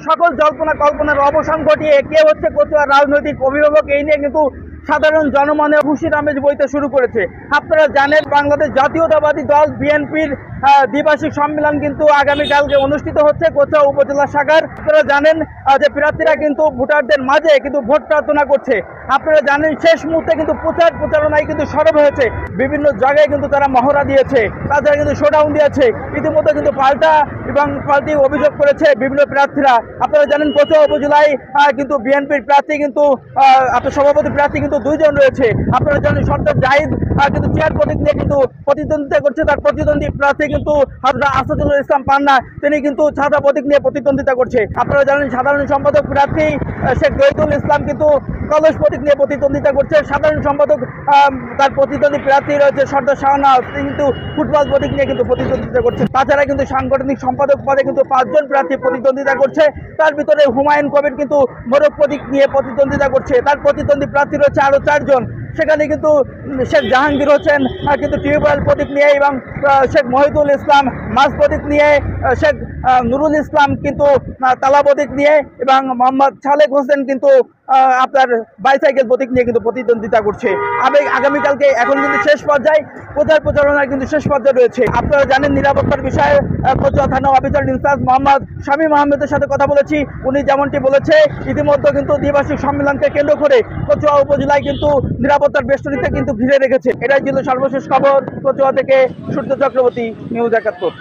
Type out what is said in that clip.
সকল জল্পনা কল্পনার অবসান ঘটিয়ে কে হচ্ছে কচুয়ার রাজনৈতিক অভিভাবক এই নিয়ে কিন্তু সাধারণ জনমনে খুশির আমেজ বইতে শুরু করেছে। আপনারা জানেন বাংলাদেশ জাতীয়তাবাদী দল বিএনপির দ্বিবার্ষিক সম্মেলন কিন্তু আগামীকালকে অনুষ্ঠিত হচ্ছে কচুয়া উপজেলা শাখার। আপনারা জানেন যে প্রার্থীরা কিন্তু ভোটারদের মাঝে কিন্তু ভোট প্রার্থনা করছে। আপনারা জানেন শেষ মুহূর্তে কিন্তু প্রচারণায় কিন্তু সরব হয়েছে, বিভিন্ন জায়গায় কিন্তু তারা মহড়া দিয়েছে, তাছাড়া কিন্তু শোডাউন দিয়েছে। ইতিমধ্যে কিন্তু পাল্টি অভিযোগ করেছে বিভিন্ন প্রার্থীরা। আপনারা জানেন কচুয়া উপজেলায় কিন্তু বিএনপির প্রার্থী কিন্তু আপনার সভাপতি প্রার্থী কিন্তু দুইজন রয়েছে। আপনারা জানেন সর্দার জাহিদ কিন্তু চেয়ার প্রতীক নিয়ে কিন্তু প্রতিদ্বন্দ্বিতা করছে। তার প্রতিদ্বন্দ্বী প্রার্থী কিন্তু আসাদুল ইসলাম পান্না, তিনি কিন্তু ছাতা প্রতীক নিয়ে প্রতিদ্বন্দ্বিতা করছে। আপনারা জানেন সাধারণ সম্পাদক প্রার্থী শেখ দৈতুল ইসলাম কিন্তু কলস প্রতীক নিয়ে প্রতিদ্বন্দ্বিতা করছে। সাধারণ সম্পাদক তার প্রতিদ্বন্দ্বী প্রার্থী রয়েছে সর্দার শাহনাজ, তিনি কিন্তু ফুটবল প্রতীক নিয়ে কিন্তু প্রতিদ্বন্দ্বিতা করছে। তাছাড়া কিন্তু সাংগঠনিক সম্পাদক পদে কিন্তু 5 জন প্রার্থী প্রতিদ্বন্দ্বিতা করছে। তার ভিতরে হুমায়ুন কবির কিন্তু মোরগ প্রতীক নিয়ে প্রতিদ্বন্দ্বিতা করছে। তার প্রতিদ্বন্দ্বী প্রার্থী রয়েছে আরও 4 জন। সেখানে কিন্তু শেখ জাহাঙ্গীর হোসেন কিন্তু টিউবওয়েল প্রতীক নিয়ে এবং শেখ মহিদুল ইসলাম মাছ প্রতীক নিয়ে, শেখ নুরুল ইসলাম কিন্তু তালা প্রতীক নিয়ে এবং মোহাম্মদ সালেক হোসেন কিন্তু আপনার বাইসাইকেল প্রতীক নিয়ে কিন্তু প্রতিদ্বন্দ্বিতা করছে। আগামীকালকে এখন কিন্তু শেষ পর্যায়ে প্রচারণার কিন্তু শেষ পর্যায়ে রয়েছে। আপনারা জানেন নিরাপত্তার বিষয়ে কচুয়া থানা অফিসার ইনচার্জ মোহাম্মদ শামীম আহমেদের সাথে কথা বলেছি। উনি যেমনটি বলেছে ইতিমধ্যে কিন্তু দ্বিবার্ষিক সম্মেলনকে কেন্দ্র করে কচুয়া উপজেলায় কিন্তু নিরাপত্তার বেষ্টনীতে কিন্তু ঘিরে রেখেছে। এটাই ছিল সর্বশেষ খবর। কচুয়া থেকে সূর্য চক্রবর্তী, নিউজ 71।